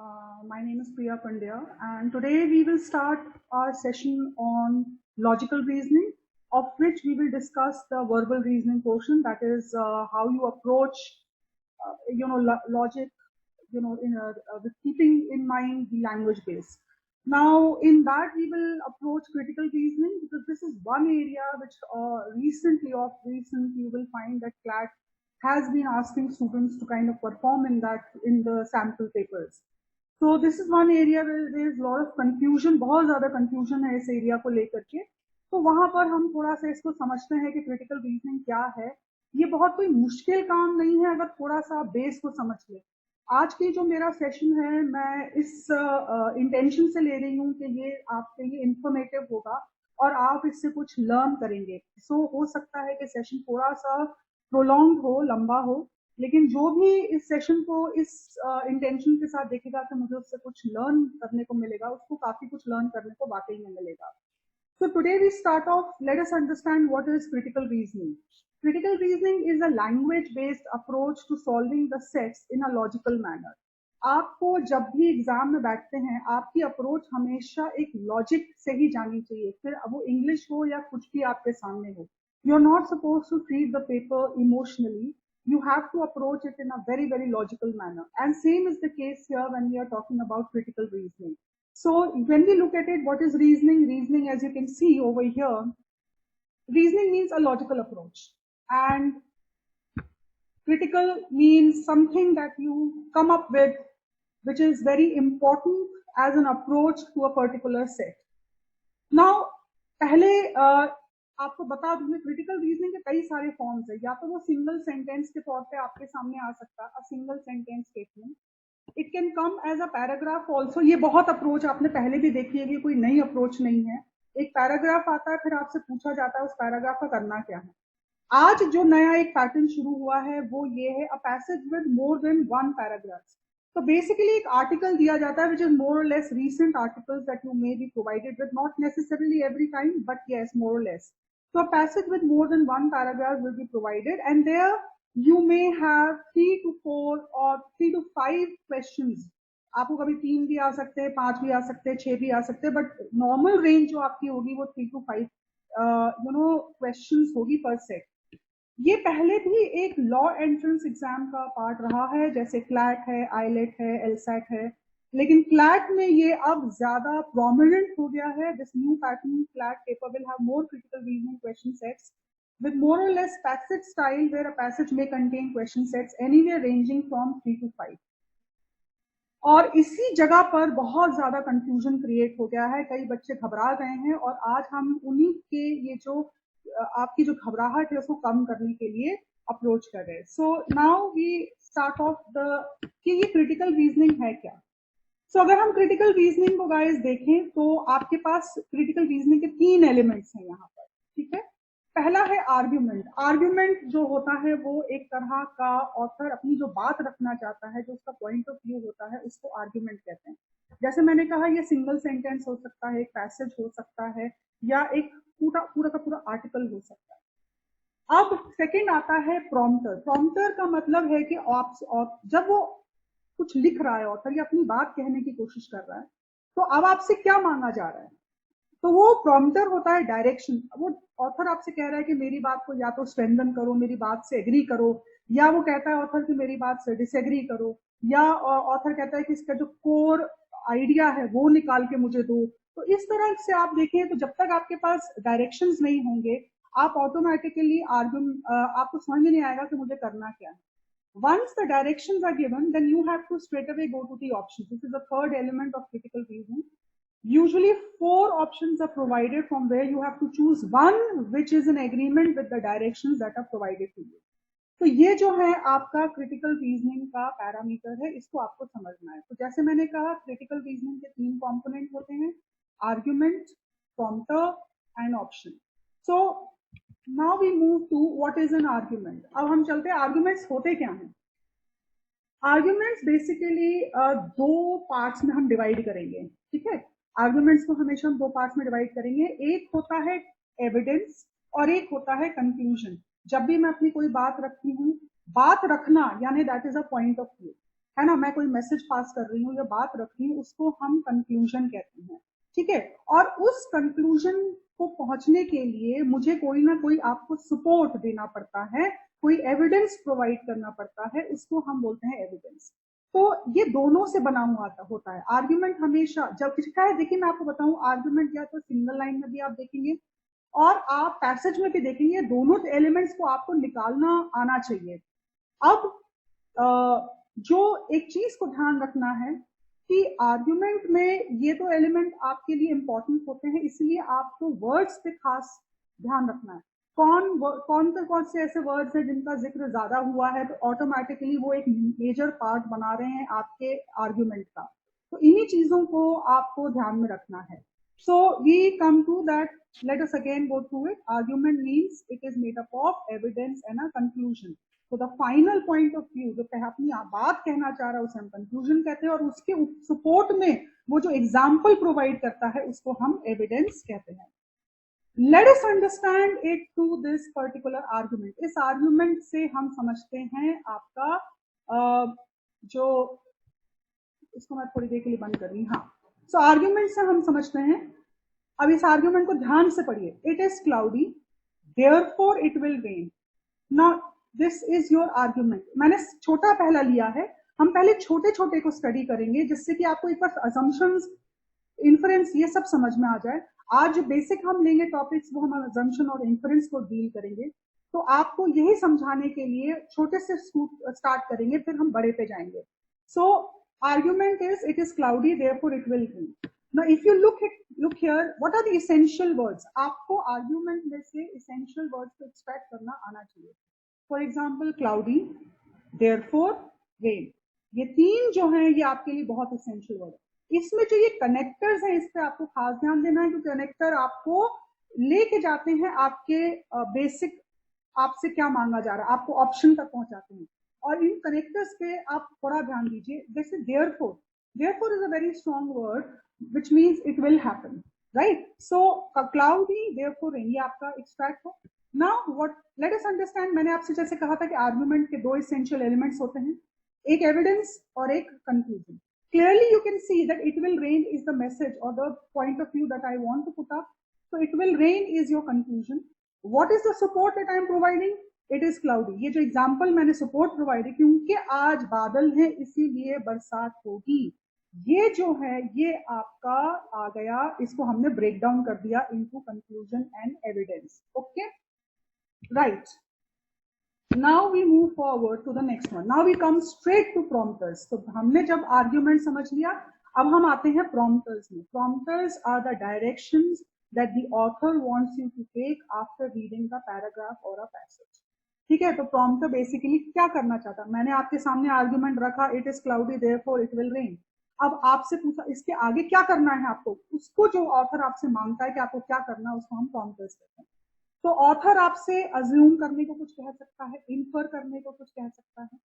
My name is Priya Pandya, and today we will start our session on logical reasoning, of which we will discuss the verbal reasoning portion, that is how you approach, logic, with keeping in mind the language base. Now, in that we will approach critical reasoning because this is one area which recent you will find that CLAT has been asking students to kind of perform in that in the sample papers. तो this is one area there is lot of confusion, बहुत ज्यादा confusion है इस area को लेकर के। तो वहां पर हम थोड़ा सा इसको समझते हैं कि क्रिटिकल रीजनिंग क्या है। ये बहुत कोई मुश्किल काम नहीं है अगर थोड़ा सा बेस को समझ ले। आज की जो मेरा सेशन है मैं इस इंटेंशन से ले रही हूँ कि ये आपके लिए इंफॉर्मेटिव होगा और आप इससे कुछ लर्न करेंगे। सो हो सकता है कि सेशन थोड़ा सा प्रोलॉन्ग हो, लंबा हो, लेकिन जो भी इस सेशन को इस इंटेंशन के साथ देखेगा कि मुझे उससे कुछ लर्न करने को मिलेगा, उसको काफी कुछ लर्न करने को वाकई में मिलेगा। So today we start off, let us understand what is critical reasoning. Critical reasoning is a language-based approach to solving the sets in a logical manner. आपको जब भी एग्जाम में बैठते हैं आपकी अप्रोच हमेशा एक लॉजिक से ही जानी चाहिए, फिर वो इंग्लिश हो या कुछ भी आपके सामने हो। You are not suppose to treat the paper emotionally, you have to approach it in a very, very logical manner. And same is the case here when we are talking about critical reasoning. So when we look at it, what is reasoning? Reasoning, as you can see over here, reasoning means a logical approach. And critical means something that you come up with, which is very important as an approach to a particular set. Now, पहले आपको बता दूं, critical reasoning के कई सारे forms है। या तो वो सिंगल सेंटेंस के तौर पे आपके सामने आ सकता है, a single sentence statement. It can come as a paragraph also. ये बहुत अप्रोच आपने पहले भी देखी है, कोई नई अप्रोच नहीं है। एक पैराग्राफ आता है, फिर आपसे पूछा जाता है उस पैराग्राफ का करना क्या है। आज जो नया एक पैटर्न शुरू हुआ है वो ये है, a passage with more than one paragraph. तो बेसिकली एक आर्टिकल दिया जाता है, विच इज मोर और less recent articles that you may be provided with, not necessarily every time, but yes, more or less. So a passage with more than one paragraph will be provided, and there you may have 3 to 4 or 3 to 5 questions. आपको कभी 3 भी आ सकते हैं, 5 भी आ सकते हैं, 6 भी आ सकते हैं, बट नॉर्मल रेंज जो आपकी होगी वो 3 to 5 क्वेश्चंस होगी पर सेट। ये पहले भी एक लॉ एंट्रेंस एग्जाम का पार्ट रहा है, जैसे क्लैट है, आईलेट है, एलसैट है, लेकिन क्लैट में ये अब ज्यादा प्रोमिनेंट हो गया है। This new pattern CLAT paper will have more critical reasoning question sets with more or less passage style, where a passage may contain question sets anywhere ranging from 3 to 5. और इसी जगह पर बहुत ज्यादा कंफ्यूजन क्रिएट हो गया है, कई बच्चे घबरा गए हैं, और आज हम उन्हीं के ये जो आपकी जो घबराहट है उसको कम करने के लिए अप्रोच कर रहे हैं। So now we start of the कि ये क्रिटिकल रीजनिंग है क्या। सो अगर हम क्रिटिकल रीजनिंग को गाइस देखें तो आपके पास क्रिटिकल रीजनिंग के 3 एलिमेंट्स हैं यहाँ पर, ठीक है। पहला है आर्ग्यूमेंट। आर्ग्यूमेंट जो होता है वो एक तरह का ऑथर अपनी जो बात रखना चाहता है, जो उसका पॉइंट ऑफ व्यू होता है, उसको आर्ग्यूमेंट कहते हैं। जैसे मैंने कहा, ये सिंगल सेंटेंस हो सकता है, एक पैसेज हो सकता है, या एक पूरा पूरा का पूरा आर्टिकल हो सकता है। अब सेकंड आता है प्रॉम्प्टर। प्रॉम्प्टर का मतलब है कि जब वो कुछ लिख रहा है ऑथर, या अपनी बात कहने की कोशिश कर रहा है, तो अब आपसे क्या मांगा जा रहा है, तो वो प्रॉम्प्टर होता है डायरेक्शन। वो ऑथर आपसे कह रहा है कि मेरी बात को या तो स्ट्रेंथन करो, मेरी बात से एग्री करो, या वो कहता है ऑथर कि मेरी बात से डिसएग्री करो, या ऑथर कहता है कि इसका जो कोर आइडिया है वो निकाल के मुझे दो। तो इस तरह से आप देखें तो जब तक आपके पास डायरेक्शंस नहीं होंगे, आप ऑटोमेटिकली आपको समझ में नहीं आएगा कि मुझे करना क्या है। Once the directions are given, then you have to straight away go to the options. This is the third element of critical reasoning. Usually 4 options are provided from where you have to choose one which is in agreement with the directions that are provided to you. तो ये जो है आपका critical reasoning का parameter है, इसको आपको समझना है। तो जैसे मैंने कहा, क्रिटिकल रीजनिंग के 3 कंपोनेंट होते हैं, argument, prompter and option. So now we move to what is an argument. अब हम चलते हैं आर्ग्यूमेंट्स होते क्या हैं। आर्ग्यूमेंट्स बेसिकली 2 पार्ट्स में हम डिवाइड करेंगे, ठीक है। आर्ग्यूमेंट्स को हमेशा हम 2 पार्ट्स में डिवाइड करेंगे। एक होता है एविडेंस और एक होता है कंक्लूजन। जब भी मैं अपनी कोई बात रखती हूँ, बात रखना यानी that is a point of view, है ना, मैं कोई मैसेज पास कर रही हूँ या बात रख रही हूँ, उसको हम कंक्लूजन कहते हैं, ठीक है। और उस कंक्लूजन को पहुंचने के लिए मुझे कोई ना कोई आपको सपोर्ट देना पड़ता है, कोई एविडेंस प्रोवाइड करना पड़ता है, उसको हम बोलते हैं एविडेंस। तो ये दोनों से बना हुआ होता है आर्ग्यूमेंट हमेशा। जब क्या है, देखिए मैं आपको बताऊं, आर्ग्यूमेंट या तो सिंगल लाइन में भी आप देखेंगे और आप पैसेज में भी देखेंगे, दोनों एलिमेंट्स को आपको निकालना आना चाहिए। अब जो एक चीज को ध्यान रखना है कि आर्ग्यूमेंट में ये तो एलिमेंट आपके लिए इंपॉर्टेंट होते हैं, इसलिए आपको वर्ड्स पे खास ध्यान रखना है। कौन से ऐसे वर्ड्स हैं जिनका जिक्र ज्यादा हुआ है, तो ऑटोमेटिकली वो एक मेजर पार्ट बना रहे हैं आपके आर्ग्यूमेंट का। तो इन्हीं चीजों को आपको ध्यान में रखना है। So we come to that. Let us again go through it. Argument means it is made up of evidence and a conclusion. तो the final point of view, जो अपनी बात कहना चाह रहा है उसे हम कंक्लूजन कहते हैं, और उसके सपोर्ट में वो जो एग्जाम्पल प्रोवाइड करता है उसको हम एविडेंस कहते हैं। Let us understand it through this particular argument. इस आर्ग्यूमेंट से हम समझते हैं आपका जो, इसको मैं थोड़ी देर के लिए बंद कर रही हूँ, हाँ। सो आर्ग्यूमेंट से हम समझते हैं, अब इस आर्ग्यूमेंट को ध्यान से पढ़िए। It is cloudy therefore it will rain. Now this is your argument. मैंने छोटा पहला लिया है, हम पहले छोटे छोटे को स्टडी करेंगे जिससे कि आपको एक बार अजम्पशंस, इन्फरेंस ये सब समझ में आ जाए। आज जो बेसिक हम लेंगे टॉपिक्स वो हम अजम्पशन और इन्फरेंस को डील करेंगे। तो आपको यही समझाने के लिए छोटे से स्टार्ट करेंगे, फिर हम बड़े पे जाएंगे। सो argument is it is cloudy therefore it will rain. Now if you look here, what are the essential words? आपको argument में से essential words को extract करना आना चाहिए। For example cloudy, therefore rain, ये तीन जो हैं ये आपके लिए बहुत essential word है। इसमें जो ये connectors हैं इस पे आपको खास ध्यान देना है, क्योंकि connector आपको लेके जाते हैं आपके बेसिक, आपसे क्या मांगा जा रहा है, आपको ऑप्शन तक पहुंचाते हैं। और इन कनेक्टर्स पे आप थोड़ा ध्यान दीजिए। जैसे therefore, therefore is a very strong word which means it will happen, right? So cloudy therefore rain, ये आपका एक्सट्रैक्ट है। Now what, let us understand, मैंने आपसे जैसे कहा था कि आर्गुमेंट के दो एसेंशियल एलिमेंट्स होते हैं, एक एविडेंस और एक conclusion. Clearly you can see that it will rain is the message or the point of view that I want to put up. So it will rain is your conclusion. What is the support that I am providing? It is cloudy. ये जो example मैंने support provide है, क्योंकि आज बादल है इसीलिए बरसात होगी, ये जो है ये आपका आ गया, इसको हमने ब्रेक डाउन कर दिया into conclusion and evidence. Okay, right. Now we move forward to the next one. Now we come straight to prompters. तो हमने जब आर्ग्यूमेंट समझ लिया, अब हम आते हैं प्रॉम्प्टर्स में। Prompters are the directions that the author wants you to take after reading the paragraph or a passage। ठीक है, तो प्रॉम्प्टर बेसिकली क्या करना चाहता, मैंने आपके सामने आर्ग्यूमेंट रखा, it is cloudy therefore it will rain. अब आपसे पूछा इसके आगे क्या करना है आपको, उसको जो ऑथर आपसे मांगता है कि आपको क्या करना है, उसको हम प्रॉम्प्टर्स कहते हैं। तो ऑथर आपसे अज्यूम करने को कुछ कह सकता है, इन्फर करने को कुछ कह सकता है।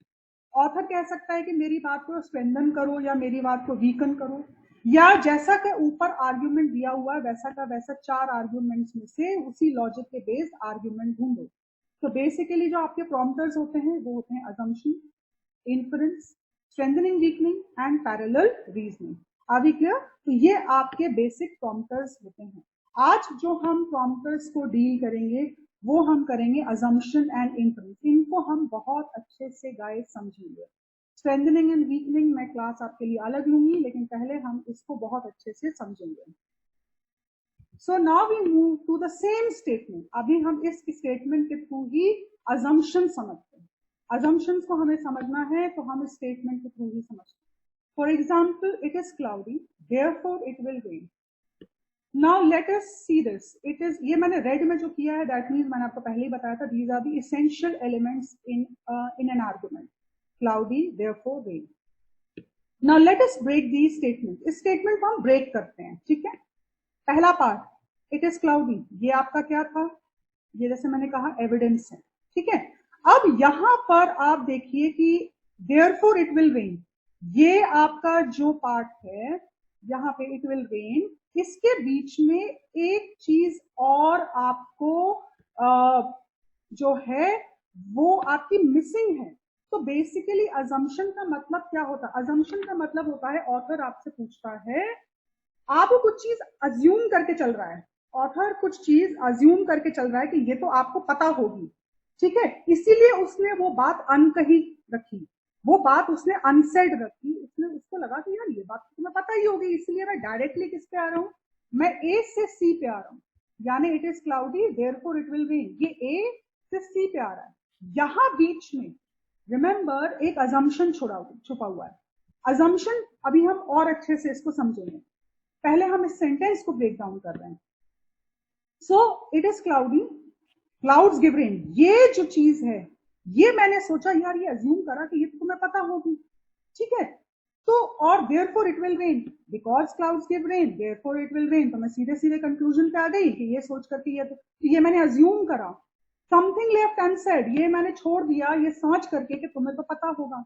ऑथर कह सकता है कि मेरी बात को स्ट्रेंथन करो या मेरी बात को वीकन करो, या जैसा के ऊपर आर्ग्यूमेंट दिया हुआ है वैसा का वैसा चार आर्ग्यूमेंट्स में से उसी लॉजिक के बेस्ड आर्ग्यूमेंट ढूंढो। तो बेसिकली जो आपके प्रॉम्प्टर्स होते हैं वो होते हैं assumption, inference, strengthening, weakening and parallel reasoning. Are we clear? तो ये आपके बेसिक प्रॉम्प्टर्स होते हैं। आज जो हम प्रॉम्प्टर्स को डील करेंगे वो हम करेंगे अजम्पशन एंड इन्फरेंस। इनको हम बहुत अच्छे से गाइस समझेंगे। स्ट्रेंथनिंग एंड वीकनिंग मैं क्लास आपके लिए अलग लूंगी, लेकिन पहले हम इसको बहुत अच्छे से समझेंगे। So now we move to the same statement. अभी हम इस स्टेटमेंट के थ्रू ही अजम्पशन समझते हैं। अजम्पशंस को हमें समझना है तो हम इस स्टेटमेंट के थ्रू ही समझते हैं। For example, it is cloudy therefore it will rain. Now let us see this. It is, ये मैंने रेड में जो किया है दैट मीन्स मैंने आपको पहले ही बताया था, these are the essential elements in an argument. Cloudy therefore rain. Now let us break the statement. इस स्टेटमेंट को हम ब्रेक करते हैं, ठीक है। पहला पार्ट, इट इज क्लाउडी, ये आपका क्या था, ये जैसे मैंने कहा एविडेंस है, ठीक है। अब यहां पर आप देखिए कि देयरफॉर इट विल रेन, ये आपका जो पार्ट है यहाँ पे इट विल रेन, इसके बीच में एक चीज और आपको जो है वो आपकी मिसिंग है। तो बेसिकली अजम्पशन का मतलब क्या होता है? अजम्पशन का मतलब होता है ऑथर आपसे पूछता है, आप कुछ चीज अज्यूम करके चल रहा है, ऑथर कुछ चीज अज्यूम करके चल रहा है कि ये तो आपको पता होगी, ठीक है, इसीलिए उसने वो बात अनकही रखी, वो बात उसने अनसेड रखी, उसने उसको लगा कि यार ये बात तो तुम्हें पता ही होगी, इसलिए मैं डायरेक्टली किस पे आ रहा हूं, मैं ए से सी पे आ रहा हूं, यानी it is cloudy therefore it will rain, ये ए से सी पे आ रहा है। यहां बीच में रिमेंबर एक अजम्पशन छुपा हुआ है। अजम्पशन अभी हम और अच्छे से इसको समझेंगे, पहले हम इस सेंटेंस को ब्रेक डाउन कर रहे हैं। So it is cloudy, clouds give rain, ये जो चीज है, ये मैंने सोचा यार, ये अज्यूम करा कि ये तो तुम्हें पता होगी, ठीक है, तो और therefore it will rain, because clouds give rain therefore it will rain, तो मैं सीधे सीधे कंक्लूजन पे आ गई कि ये सोच करके ये मैंने अज्यूम करा, समथिंग लेफ्ट अनसेड, ये मैंने छोड़ दिया ये समझ करके कि तुम्हें तो पता होगा।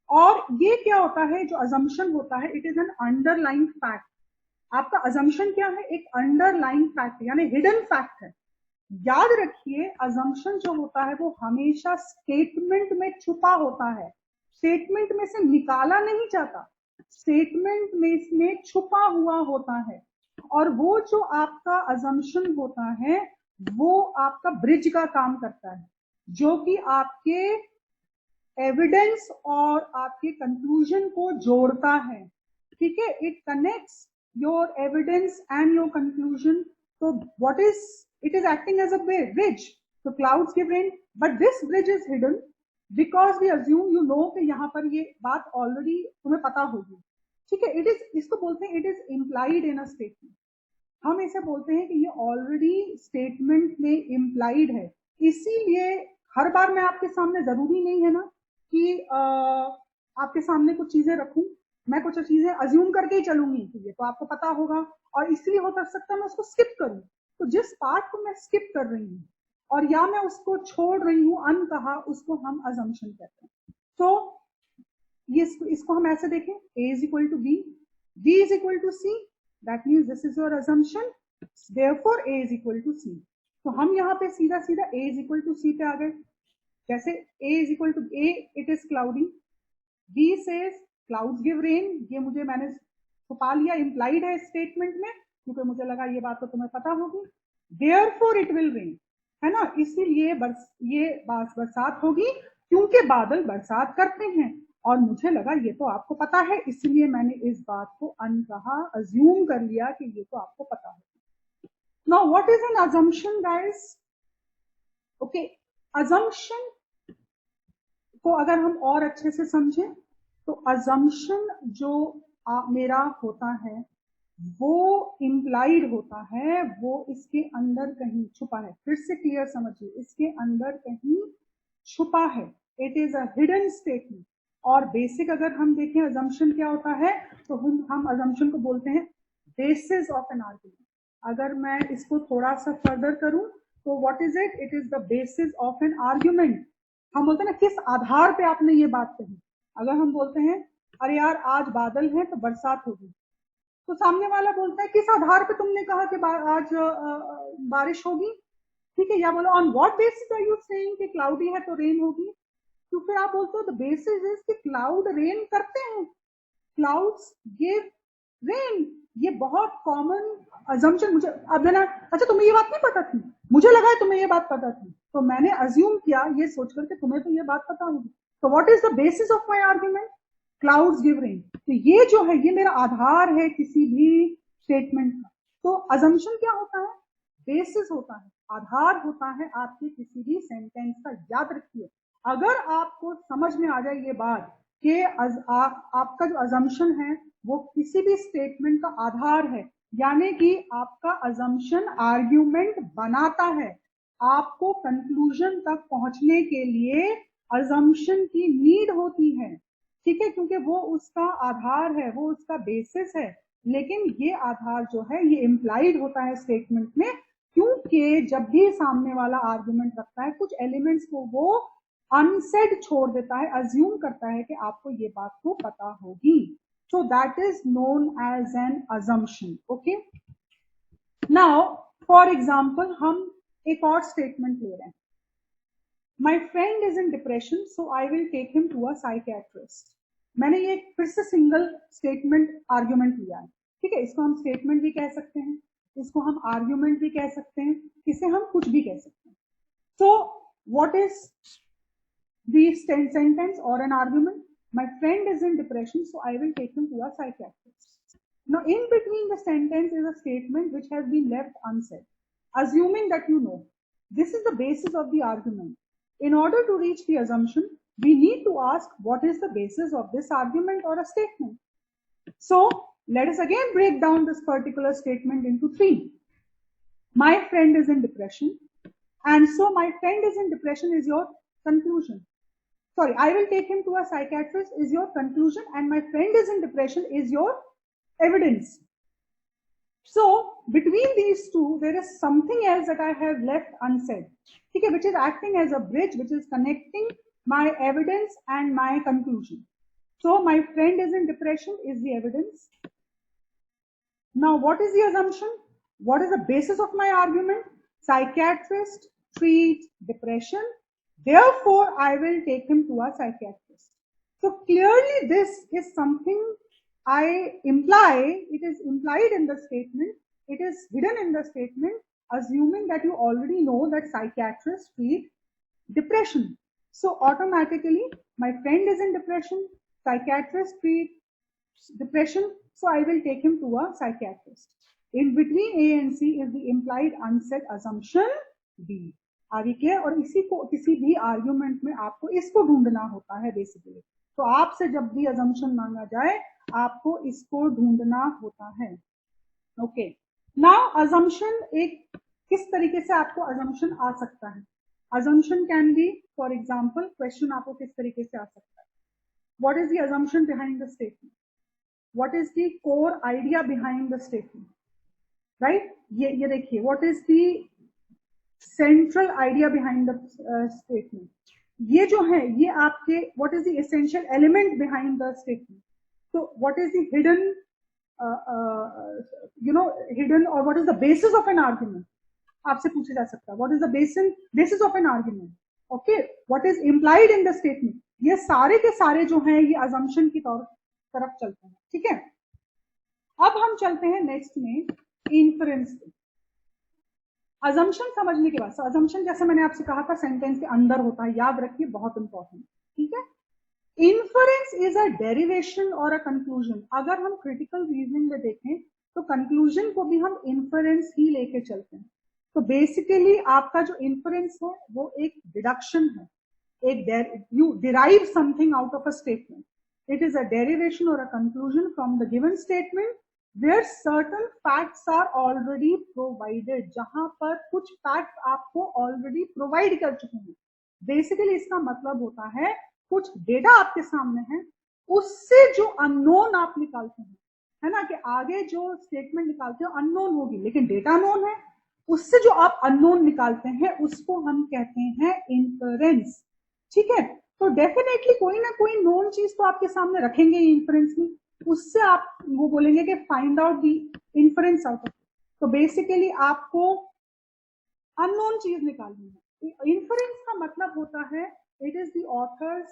और ये क्या होता है, जो अजम्पशन होता है, it is an underline fact. आपका अजम्पशन क्या है? एक अंडरलाइन फैक्ट यानी हिडन फैक्ट है। याद रखिए, अजम्पशन जो होता है वो हमेशा स्टेटमेंट में छुपा होता है, स्टेटमेंट में से निकाला नहीं जाता, स्टेटमेंट में छुपा हुआ होता है। और वो जो आपका अजम्पशन होता है वो आपका ब्रिज का काम करता है, जो कि आपके एविडेंस और आपके कंक्लूजन को जोड़ता है, ठीक है, it connects your evidence and your conclusion. तो what is, it is acting as a bridge, so clouds give rain, but this bridge is hidden because we assume you know कि यहाँ पर ये बात ऑलरेडी तुम्हें पता होगी, ठीक है, इट इज, इसको बोलते हैं it is implied in a statement, हम इसे बोलते हैं कि ये ऑलरेडी स्टेटमेंट में इम्प्लाइड है। इसीलिए हर बार मैं आपके सामने, जरूरी नहीं है ना कि आपके सामने कुछ चीजें रखूं, मैं कुछ चीजें अज्यूम करके ही चलूंगी कि ये तो आपको पता होगा, और इसलिए हो सकता है मैं उसको स्किप करूं, तो जिस पार्ट को मैं स्किप कर रही हूँ और या मैं उसको छोड़ रही हूँ अनकहा, उसको हम अजम्पशन कहते हैं। तो ये इसको हम ऐसे देखें, a is equal to b, b is equal to c, that means this is your assumption, therefore a is equal to c। तो हम यहाँ पे सीधा सीधा a is equal to c पे आ गए। जैसे a is equal to a, it is cloudy, b says clouds give rain, ये मुझे मैंने छुपा लिया, इम्प्लाइड है स्टेटमेंट में, क्योंकि मुझे लगा ये बात तो तुम्हें पता होगी, देयरफॉर इट विल रेन, है ना, इसीलिए ये बरसात होगी, क्योंकि बादल बरसात करते हैं, और मुझे लगा ये तो आपको पता है, इसलिए मैंने इस बात को अनकहा अज्यूम कर लिया कि ये तो आपको पता है। Now what is N assumption guys? Okay, assumption को अगर हम और अच्छे से समझें तो अजम्पशन जो मेरा होता है वो इम्प्लाइड होता है, वो इसके अंदर कहीं छुपा है, फिर से क्लियर समझिए, इसके अंदर कहीं छुपा है, it is a hidden statement. और बेसिक अगर हम देखें अजम्पशन क्या होता है, तो हम अजम्पशन को बोलते हैं बेसिस ऑफ एन आर्ग्यूमेंट। अगर मैं इसको थोड़ा सा फर्दर करूं तो what is it? It is the basis of an argument. हम बोलते हैं ना, किस आधार पे आपने ये बात कही। अगर हम बोलते हैं अरे यार आज बादल है तो बरसात होगी, तो सामने वाला बोलता है किस आधार पे तुमने कहा कि आज बारिश होगी, ठीक है, या बोलो on what basis are you saying कि क्लाउडी है तो रेन होगी, तो फिर आप बोलते हो द बेसिस इज कि क्लाउड रेन करते हैं, क्लाउड्स गिव रेन, ये बहुत कॉमन अजम्पशन। मुझे अब देना, अच्छा तुम्हें ये बात नहीं पता थी, मुझे लगा है तुम्हें ये बात पता थी, तो मैंने अज्यूम किया ये सोच करके तुम्हें तो ये बात पता होगी, तो what is the basis of my argument? Clouds give rain. तो ये जो है ये मेरा आधार है किसी भी स्टेटमेंट का। तो अजम्पशन क्या होता है? बेसिस होता है, आधार होता है आपके किसी भी सेंटेंस का। याद रखिए, अगर आपको समझ में आ जाए ये बात कि आपका जो अजम्पशन है वो किसी भी स्टेटमेंट का आधार है, यानी कि आपका अजम्पशन आर्ग्यूमेंट बनाता है, आपको कंक्लूजन तक पहुंचने के लिए अजम्पशन की नीड होती है, ठीक है, क्योंकि वो उसका आधार है, वो उसका बेसिस है। लेकिन ये आधार जो है ये इम्प्लाइड होता है स्टेटमेंट में, क्योंकि जब भी सामने वाला आर्गुमेंट रखता है कुछ एलिमेंट्स को वो अनसेड छोड़ देता है, अज्यूम करता है कि आपको ये बात तो पता होगी। So that is known as an assumption. Okay, now for example हम एक और स्टेटमेंट ले रहे हैं, My friend is in depression, so I will take him to a psychiatrist. मैंने ये फिर से सिंगल स्टेटमेंट आर्ग्यूमेंट लिया है, ठीक है। इसको हम स्टेटमेंट भी कह सकते हैं, इसको हम आर्ग्यूमेंट भी कह सकते हैं, इसे हम कुछ भी कह सकते हैं। So what is the sentence or an argument? My friend is in depression, so I will take him to a psychiatrist. Now in between the sentence is a statement which has been left unsaid, assuming that you know. This is the basis of the argument. In order to reach the assumption, we need to ask what is the basis of this argument or a statement. So let us again break down this particular statement into three. My friend is in depression, and so my friend is in depression is your conclusion. Sorry, I will take him to a psychiatrist is your conclusion, and my friend is in depression is your evidence. So between these two, there is something else that I have left unsaid, okay, which is acting as a bridge, which is connecting my evidence and my conclusion. So my friend is in depression is the evidence. Now, what is the assumption? What is the basis of my argument? Psychiatrist treat depression. Therefore, I will take him to a psychiatrist. So clearly, this is something I imply. It is implied in the statement. It is hidden in the statement, assuming that you already know that psychiatrists treat depression. So automatically, my friend is in depression. Psychiatrist treat depression, so I will take him to a psychiatrist. In between A and C is the implied unsaid assumption B. आगे क्या, और इसी को किसी भी argument में आपको इसको ढूंढना होता है बेसिकली। तो आपसे जब भी अजम्पशन मांगा जाए आपको इसको ढूंढना होता है। ओके, नाउ अजम्पशन एक किस तरीके से आपको अजम्पशन आ सकता है? Assumption can be, for example, question आपको किस तरीके से आ सकता है? What is the assumption behind the statement? What is the core idea behind the statement? Right? ये देखिए, what is the central idea behind the statement? ये जो है ये आपके what is the essential element behind the statement? So what is the hidden hidden or what is the basis of an argument? आपसे पूछा जा सकता है what is the basis of an argument? Okay, what is implied in the statement? ये सारे के सारे जो हैं ये assumption की तरफ चलते हैं, ठीक है। अब हम चलते हैं नेक्स्ट में इन्फरेंस पे। अजम्पशन समझने के बाद, अजम्पशन जैसे मैंने आपसे कहा था सेंटेंस के अंदर होता है, याद रखिए, बहुत इंपॉर्टेंट, ठीक है। इन्फरेंस इज अ डेरिवेशन और अ कंक्लूजन। अगर हम क्रिटिकल रीजनिंग में देखें तो कंक्लूजन को भी हम इन्फरेंस ही लेके चलते हैं। तो बेसिकली आपका जो इन्फरेंस है वो एक डिडक्शन है, एक you derive something out of a statement. It is a derivation or a conclusion from the given statement where certain facts are already provided. जहां पर कुछ facts आपको already provide कर चुके हैं। Basically इसका मतलब होता है कुछ डेटा आपके सामने है, उससे जो अननोन आप निकालते हैं, है ना, कि आगे जो स्टेटमेंट निकालते हैं अननोन होगी लेकिन डेटा नोन है, उससे जो आप अननोन निकालते हैं उसको हम कहते हैं इन्फरेंस, ठीक है। तो डेफिनेटली कोई ना कोई नोन चीज तो आपके सामने रखेंगे इन्फरेंस में, उससे आप वो बोलेंगे कि find out the inference out of. तो बेसिकली आपको अननोन चीज निकालनी है। इन्फरेंस का मतलब होता है it is the author's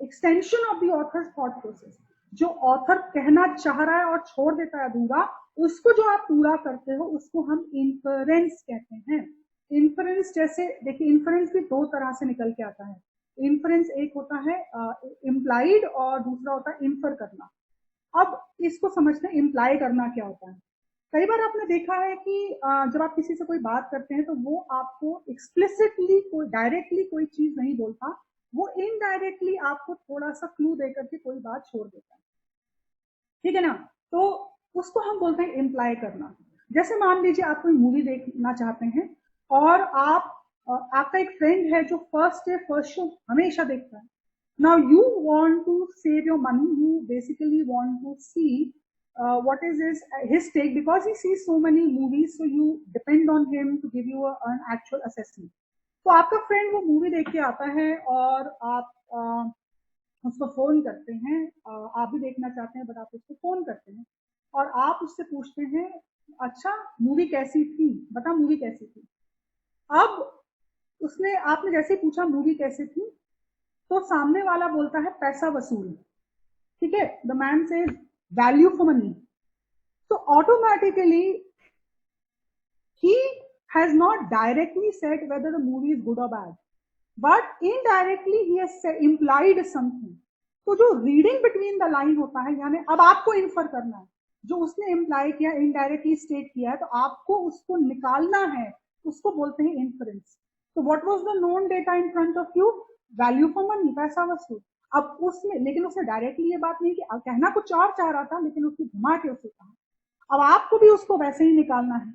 extension of the author's thought process. जो ऑथर कहना चाह रहा है और छोड़ देता है अधूरा, उसको जो आप पूरा करते हो उसको हम इन्फरेंस कहते हैं। इन्फरेंस जैसे देखिए, इन्फरेंस भी दो तरह से निकल के आता है। इन्फरेंस एक होता है इम्प्लाइड और दूसरा होता है इन्फर करना। अब इसको समझते हैं इम्प्लाई करना क्या होता है। कई बार आपने देखा है कि जब आप किसी से कोई बात करते हैं तो वो आपको एक्सप्लिसिटली कोई डायरेक्टली कोई चीज नहीं बोलता, वो इनडायरेक्टली आपको थोड़ा सा क्लू देकर के कोई बात छोड़ देता है, ठीक है ना। तो उसको हम बोलते हैं इम्प्लाई करना। जैसे मान लीजिए आप कोई मूवी देखना चाहते हैं और आपका एक फ्रेंड है जो फर्स्ट डे फर्स्ट शो हमेशा देखता है। Now you want to save your money, you basically want to see what is his take because he sees so many movies, so you depend on him to give you an actual assessment. तो आपका friend वो movie देख के आता है और आप उसको फोन करते हैं, आप भी देखना चाहते हैं बट आप उसको फोन करते हैं और आप उससे पूछते हैं अच्छा मूवी कैसी थी, बता मूवी कैसी थी। अब उसने, आपने जैसे पूछा मूवी कैसे थी, तो सामने वाला बोलता है पैसा वसूल, ठीक है, the man says value for money, तो automatically he has not directly said whether the movie is good or bad, but indirectly he has implied something. तो जो रीडिंग बिटवीन द लाइन होता है, यानी अब आपको इन्फर करना है, जो उसने इम्प्लाई किया, इनडायरेक्टली स्टेट किया है, तो आपको उसको निकालना है, उसको बोलते हैं इन्फरेंस। तो what was the known data in front of you? Value for money, पैसा वसूल। अब उसने, लेकिन उसने डायरेक्टली ये बात नहीं कि, कहना कुछ और चाह रहा था, लेकिन उसने घुमा के उसे कहा। अब आपको भी उसको वैसे ही निकालना है।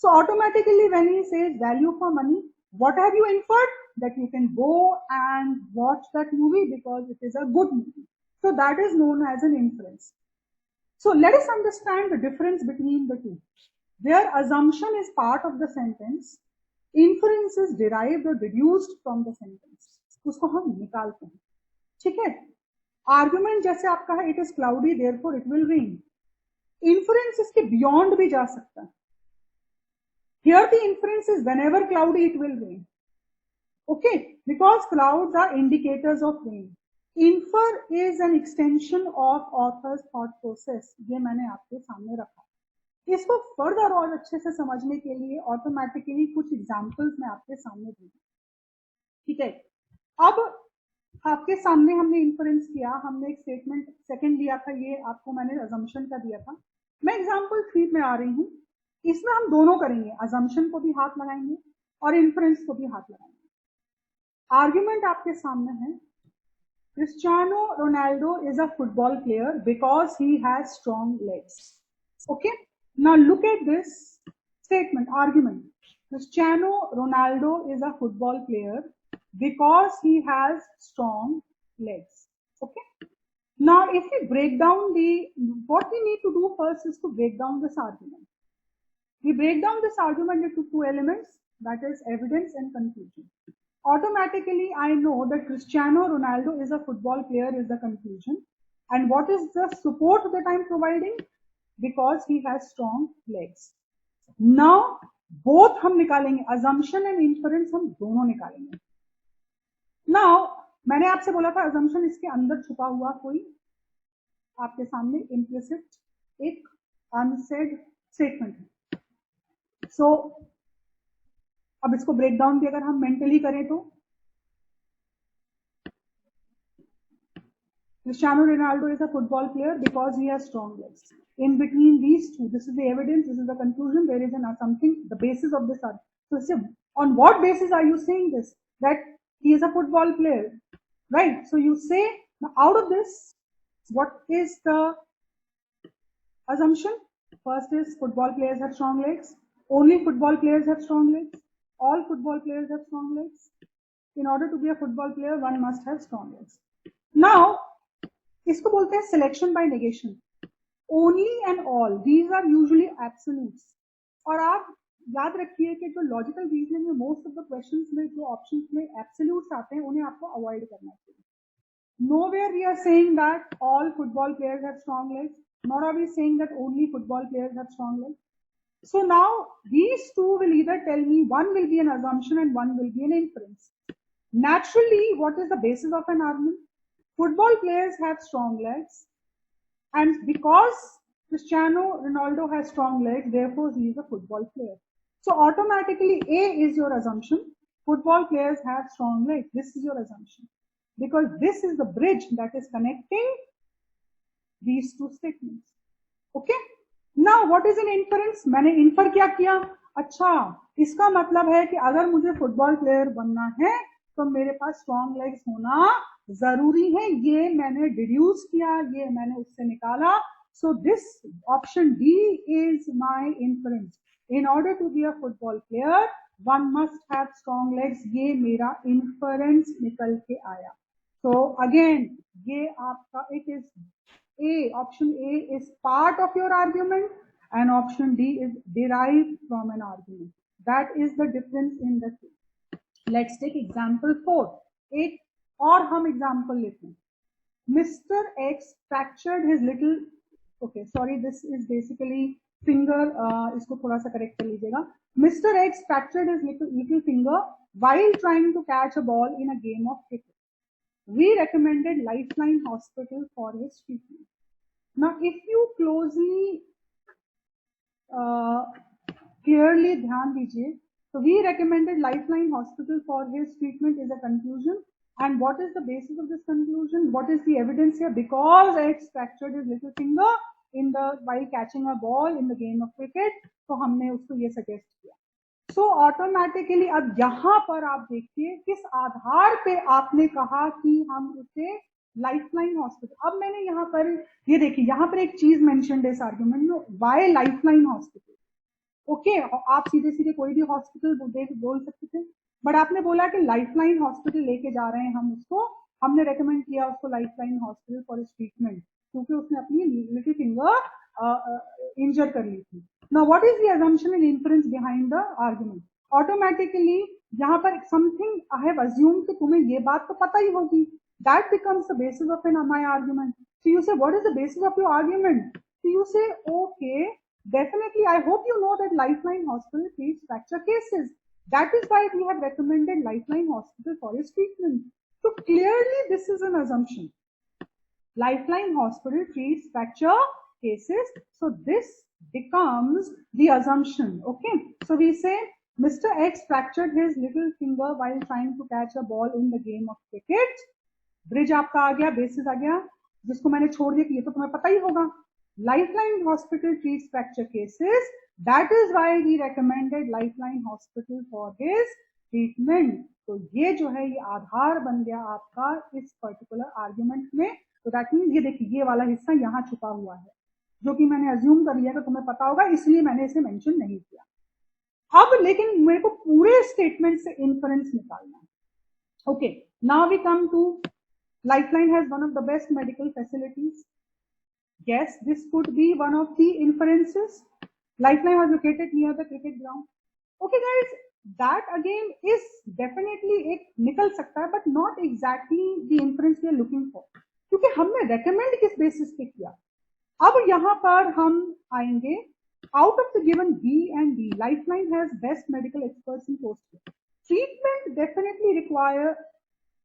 So automatically when he says value for money, what have you inferred? That you can go and watch that movie because it is a good movie. So that is known as an inference. So let us understand the difference between the two. Where assumption is part of the sentence, inference is derived or deduced from the sentence. उसको हम निकालते हैं, ठीक है। Argument जैसे आपका है, it is cloudy therefore it will rain, inference इसके बियॉन्ड भी जा सकता है। Here the inference is whenever cloudy it will rain. Okay, because clouds are indicators of rain. Infer is an extension of author's thought process. ये मैंने आपके सामने रखा। इसको फर्दर और अच्छे से समझने के लिए ऑटोमेटिकली कुछ एग्जाम्पल्स मैं आपके सामने दूंगी, ठीक है। अब आपके सामने हमने इन्फरेंस किया, हमने एक स्टेटमेंट सेकंड दिया था, ये आपको मैंने अजम्पशन का दिया था। मैं एग्जाम्पल 3 में आ रही हूँ, इसमें हम दोनों करेंगे, अजम्पशन को भी हाथ लगाएंगे और इन्फ्रेंस को भी हाथ लगाएंगे। आर्ग्यूमेंट आपके सामने है, Cristiano Ronaldo is a football player because he has strong legs. Okay, now look at this statement, argument, Cristiano Ronaldo is a football player because he has strong legs. Okay, now if we break down what we need to do first is to break down this argument. We break down this argument into 2 elements, that is evidence and conclusion. Automatically I know that Cristiano Ronaldo is a football player is the conclusion, and what is the support that I am providing? Because he has strong legs. Now both हम निकालेंगे, assumption and inference हम दोनों निकालेंगे। Now मैंने आपसे बोला था assumption इसके अंदर छुपा हुआ कोई आपके सामने implicit एक unsaid statement है। सो अब इसको ब्रेक डाउन भी अगर हम मेंटली करें तो Cristiano Ronaldo is a football player because he has strong legs. In between these two, this is the evidence, this is the conclusion, there is something, the basis of this argument. So on what basis are you saying this? That he is a football player, right? So you say, now out of this, what is the assumption? First is football players have strong legs. Only football players have strong legs. All football players have strong legs. In order to be a football player, one must have strong legs. Now, इसको बोलते हैं selection by negation. Only and all, these are usually absolutes. और आप याद रखिए कि जो logical reasoning में मोस्ट ऑफ द क्वेश्चंस में जो ऑप्शंस में एब्सोल्यूट्स आते हैं उन्हें आपको अवॉइड करना चाहिए। Nowhere we are saying that all football players have strong legs, nor are we saying that only football players have strong legs. So now these two will either tell me, one will be an assumption and one will be an inference. Naturally, what is the basis of an argument? Football players have strong legs, and because Cristiano Ronaldo has strong legs, therefore he is a football player. So automatically A is your assumption. Football players have strong legs. This is your assumption, because this is the bridge that is connecting these two statements. Okay. Now what is an inference? मैंने infer क्या किया? अच्छा, इसका मतलब है कि अगर मुझे फुटबॉल प्लेयर बनना है तो मेरे पास स्ट्रॉन्ग लेग्स होना जरूरी है। ये मैंने डिड्यूस किया, ये मैंने उससे निकाला। So this option D is my inference. In order to be a football player, one must have strong legs. ये मेरा inference निकल के आया। So again, ये आपका, it is A, option A is part of your argument and option D is derived from an argument. That is the difference in the two. Let's take example 4. एक और हम example लेते हैं। Mr. X fractured his little, okay, sorry, this is basically finger, इसको थोड़ा सा correct कर लीजिएगा. Mister x fractured his little finger while trying to catch a ball in a game of cricket. We recommended Lifeline Hospital for his treatment. Now, if you clearly ध्यान दीजिए, so we recommended Lifeline Hospital for his treatment is a conclusion. And what is the basis of this conclusion? What is the evidence here? Because X fractured his little finger while catching a ball in the game of cricket, तो हमने उसको ये suggest किया. So automatically अब यहाँ पर आप देखिए किस आधार पे आपने कहा कि हम उसे लाइफलाइन हॉस्पिटल. अब मैंने यहाँ पर ये देखिए, यहाँ पर एक चीज मेंशन्ड है इस आर्ग्यूमेंट में, वाई लाइफलाइन हॉस्पिटल. ओके, आप सीधे सीधे कोई भी हॉस्पिटल बोल सकते थे, बट आपने बोला कि लाइफलाइन हॉस्पिटल लेके जा रहे हैं हम उसको, हमने रेकमेंड किया उसको लाइफलाइन हॉस्पिटल फॉर इस ट्रीटमेंट, क्योंकि उसने अपनी लिटिल फिंगर इंजर कर ली थी. Now, what is the assumption and inference behind the argument? Automatically, यहाँ पर something I have assumed कि तुम्हें ये बात तो पता ही होगी. That becomes the basis of my argument. So you say, what is the basis of your argument? So you say, okay, definitely, I hope you know that Lifeline Hospital treats fracture cases. That is why we have recommended Lifeline Hospital for its treatment. So clearly, this is an assumption. Lifeline Hospital treats fracture cases. So this becomes the assumption. Okay, so we say Mr. X fractured his little finger while trying to catch a ball in the game of cricket. Bridge आपका आ गया, basis आ गया, जिसको मैंने छोड़ दिया कि ये तो तुम्हें पता ही होगा. Lifeline Hospital treats fracture cases. That is why we recommended Lifeline Hospital for his treatment. तो ये जो है ये आधार बन गया आपका इस पर्टिकुलर आर्ग्यूमेंट में. तो दैट मीन्स ये देखिए ये वाला हिस्सा यहाँ छुपा हुआ है, जो कि मैंने अज्यूम कर लिया कि तुम्हें पता होगा, इसलिए मैंने इसे मेंशन नहीं किया. अब लेकिन मेरे को पूरे स्टेटमेंट से इन्फरेंस निकालना है. Okay, now we come to Lifeline has one of the best medical facilities. Yes, this could be one of the inferences. Lifeline was located near the cricket ground. Okay guys, that again is definitely एक निकल सकता है, but not exactly the inference we are looking for, क्योंकि हमने recommend किस basis पे किया. अब यहाँ पर हम आएंगे, out of the given B and D, Lifeline has best medical experts in post care. Treatment definitely require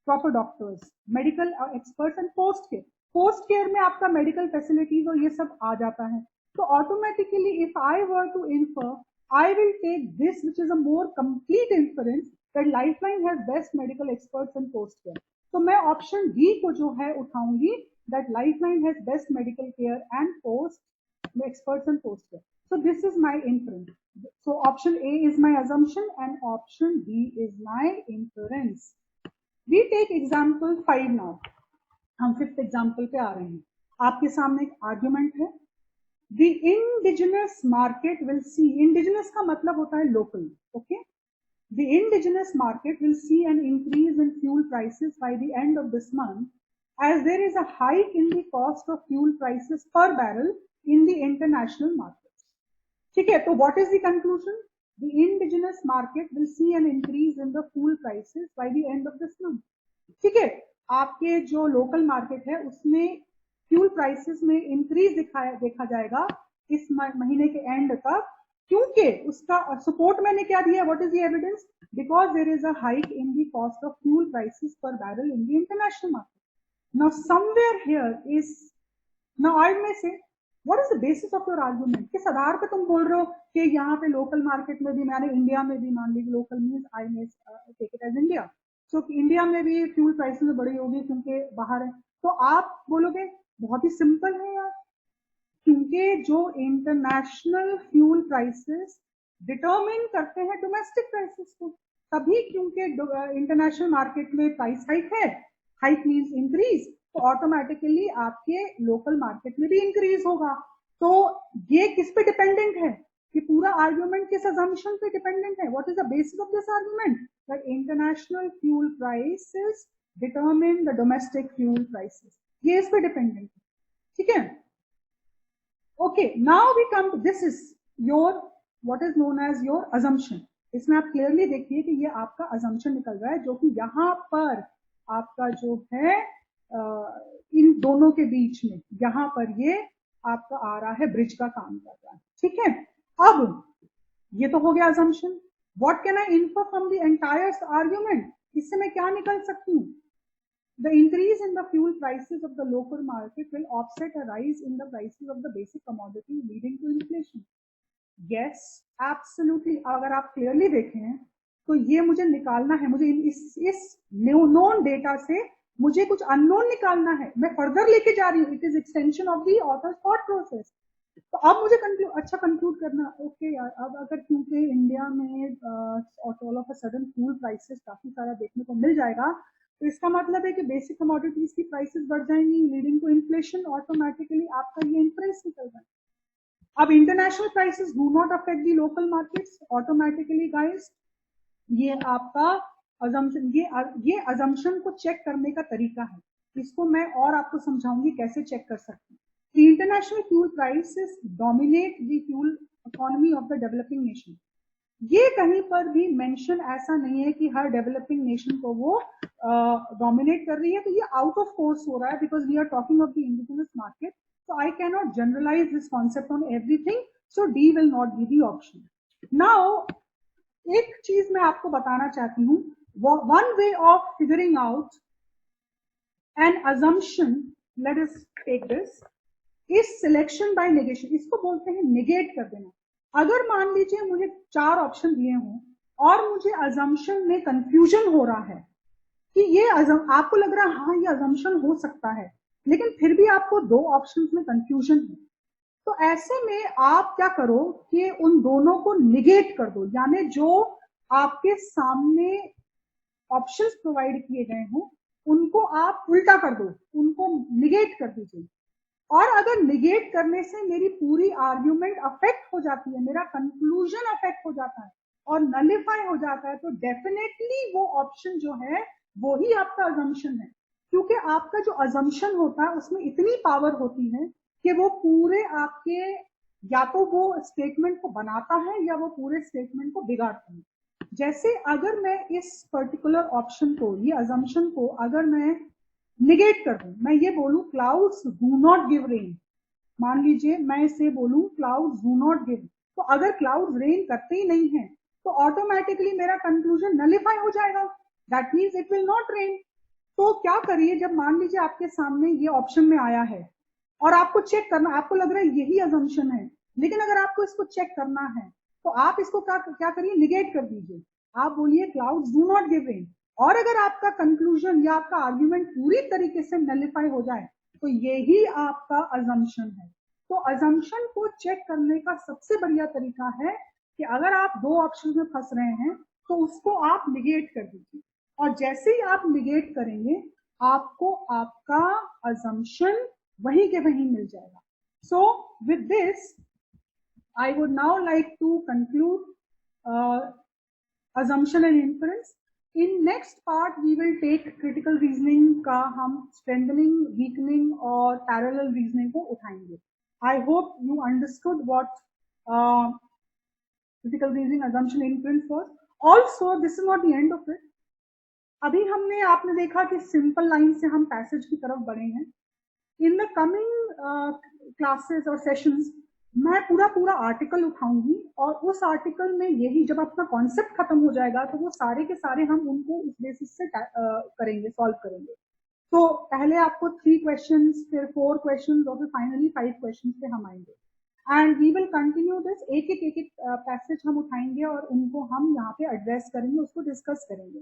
proper doctors, medical experts and post care. Post care में आपका medical facilities और ये सब आ जाता है. So automatically, if I were to infer, I will take this, which is a more complete inference, that Lifeline has best medical experts and post care. तो मैं option D को जो है उठाऊंगी, that Lifeline has best medical care and post experts and post care. So this is my inference. So option A is my assumption and option D is my inference. We take example 5 now. हम 5th example पे आ रहे हैं. आपके सामने एक argument है. The indigenous market will see, indigenous का मतलब होता है local, okay? The indigenous market will see an increase in fuel prices by the end of this month, as there is a hike in the cost of fuel prices per barrel in the international markets. ठीक है, तो what is the conclusion? The indigenous market will see an increase in the fuel prices by the end of this month. ठीक है, आपके जो local market है उसमें fuel prices में इंक्रीज देखा जाएगा इस महीने के एंड तक, क्योंकि उसका सपोर्ट मैंने क्या दिया, what is the evidence? Because there is a hike in the cost of fuel prices per barrel in the international market. Now somewhere here is, now I may say what is the basis of your argument? किस आधार पे तुम बोल रहे हो कि यहाँ पे लोकल मार्केट में भी, मैंने इंडिया में भी, मान लीजिए local means I may take it as India, तो इंडिया में भी फ्यूल प्राइसेस बढ़ी होगी क्योंकि बाहर है. तो आप बोलोगे बहुत ही सिंपल है यार, क्योंकि जो इंटरनेशनल फ्यूल प्राइसेस डिटरमिन करते हैं डोमेस्टिक प्राइसेस को, तभी क्योंकि इंटरनेशनल मार्केट में प्राइस हाइक है, हाइक मीन्स इंक्रीज, तो ऑटोमेटिकली आपके लोकल मार्केट में भी इंक्रीज होगा. तो ये किस पे डिपेंडेंट है? कि पूरा आर्ग्यूमेंट किस assumption पे डिपेंडेंट है? What is the basis of this argument? That international fuel prices determine the domestic fuel prices. ये इस पे डिपेंडेंट है. ठीक है, okay. Now we come to, this is your what is known as your assumption. इसमें आप clearly देखिए कि ये आपका assumption निकल रहा है, जो कि यहाँ पर आपका जो है इन दोनों के बीच में यहाँ पर ये आपका आ रहा है ब्रिज का काम कर रहा है, ठीक है। अब ये तो हो गया assumption. What can I infer from the entire argument? इससे मैं क्या निकल सकती हूँ? The increase in the fuel prices of the local market will offset a rise in the prices of the basic commodity, leading to inflation. Yes, absolutely. अगर आप clearly देखें तो ये मुझे निकालना है, मुझे इस known data से मुझे कुछ unknown निकालना है, मैं further लेके जा रही हूँ. It is extension of the author's thought process. तो अब मुझे अच्छा कंक्लूड करना, ओके यार, अब अगर क्योंकि इंडिया में all of a sudden food prices काफी सारा देखने को मिल जाएगा, तो इसका मतलब है कि बेसिक कमोडिटीज की प्राइसेस बढ़ जाएंगी, लीडिंग टू इन्फ्लेशन. ऑटोमेटिकली आपका ये इंफ्रेंस निकल रहा है. अब international prices do not affect the local markets automatically guys. ये आपका अजम्पशन, ये अजम्पशन को चेक करने का तरीका है. इसको मैं और आपको समझाऊंगी कैसे चेक कर सकते हैं. The international fuel prices dominate the fuel economy of the developing nation. ये कहीं पर भी मेंशन ऐसा नहीं है कि हर डेवलपिंग नेशन को वो डोमिनेट कर रही है, तो ये आउट ऑफ कोर्स हो रहा है because we are talking of the indigenous market. So I can not generalise this concept on everything, so D will not be the option. Now एक चीज मैं आपको बताना चाहती हूँ. One way of figuring out an assumption, let us take this, इस selection by negation. इसको बोलते हैं निगेट कर देना. अगर मान लीजिए मुझे 4 ऑप्शन दिए हों और मुझे अजम्पशन में कंफ्यूजन हो रहा है कि ये आपको लग रहा है हाँ ये अजम्पशन हो सकता है, लेकिन फिर भी आपको 2 ऑप्शंस में कंफ्यूजन है, तो ऐसे में आप क्या करो कि उन दोनों को निगेट कर दो. यानी जो आपके सामने ऑप्शंस प्रोवाइड किए गए हों उनको आप उल्टा कर दो, उनको निगेट कर दीजिए. और अगर निगेट करने से मेरी पूरी आर्ग्यूमेंट अफेक्ट हो जाती है, मेरा कंक्लूजन अफेक्ट हो जाता है और नलिफाई हो जाता है, तो डेफिनेटली वो ऑप्शन जो है वो ही आपका अजम्पशन है. क्योंकि आपका जो अजम्पशन होता है उसमें इतनी पावर होती है कि वो पूरे आपके, या तो वो स्टेटमेंट को बनाता है या वो पूरे स्टेटमेंट को बिगाड़ता है. जैसे अगर मैं इस पर्टिकुलर ऑप्शन को, ये अजम्पशन को अगर मैं निगेट कर दूं, मैं ये बोलूं clouds do not give rain, मान लीजिए मैं इसे बोलूं क्लाउड्स डू नॉट गिव, तो अगर क्लाउड्स रेन करते ही नहीं है तो ऑटोमेटिकली मेरा कंक्लूजन नलिफाई हो जाएगा. That means it will not rain. तो क्या करिए, जब मान लीजिए आपके सामने ये ऑप्शन में आया है और आपको चेक करना, आपको लग रहा है यही अजम्पशन है, लेकिन अगर आपको इसको चेक करना है तो आप इसको क्या करिए, निगेट कर दीजिए. आप बोलिए clouds do not give rain, और अगर आपका कंक्लूजन या आपका आर्ग्यूमेंट पूरी तरीके से नलिफाई हो जाए तो यही आपका अजम्पशन है. तो अजम्पशन को चेक करने का सबसे बढ़िया तरीका है कि अगर आप 2 ऑप्शन में फंस रहे हैं तो उसको आप निगेट कर दीजिए, और जैसे ही आप निगेट करेंगे आपको आपका अजम्पशन वहीं के वहीं मिल जाएगा. So with this I would now like to conclude assumption and inference. In next part we will take critical reasoning का हम strengthening, weakening और parallel reasoning को उठाएंगे. I hope you understood what critical reasoning, assumption, inference was. Also this is not the end of it. अभी आपने देखा कि simple line से हम पैसेज की तरफ बढ़े हैं. इन द कमिंग क्लासेस और सेशंस मैं पूरा आर्टिकल उठाऊंगी, और उस आर्टिकल में यही जब अपना कॉन्सेप्ट खत्म हो जाएगा तो वो सारे के सारे हम उनको उस बेसिस से करेंगे, सॉल्व करेंगे. तो पहले आपको 3 क्वेश्चंस, फिर 4 क्वेश्चंस और फिर फाइनली 5 क्वेश्चंस पे हम आएंगे. And we will continue this. एक एक पैसेज हम उठाएंगे और उनको हम यहाँ पे एड्रेस करेंगे, उसको डिस्कस करेंगे.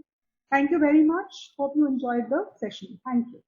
Thank you very much. Hope you enjoyed the session. Thank you.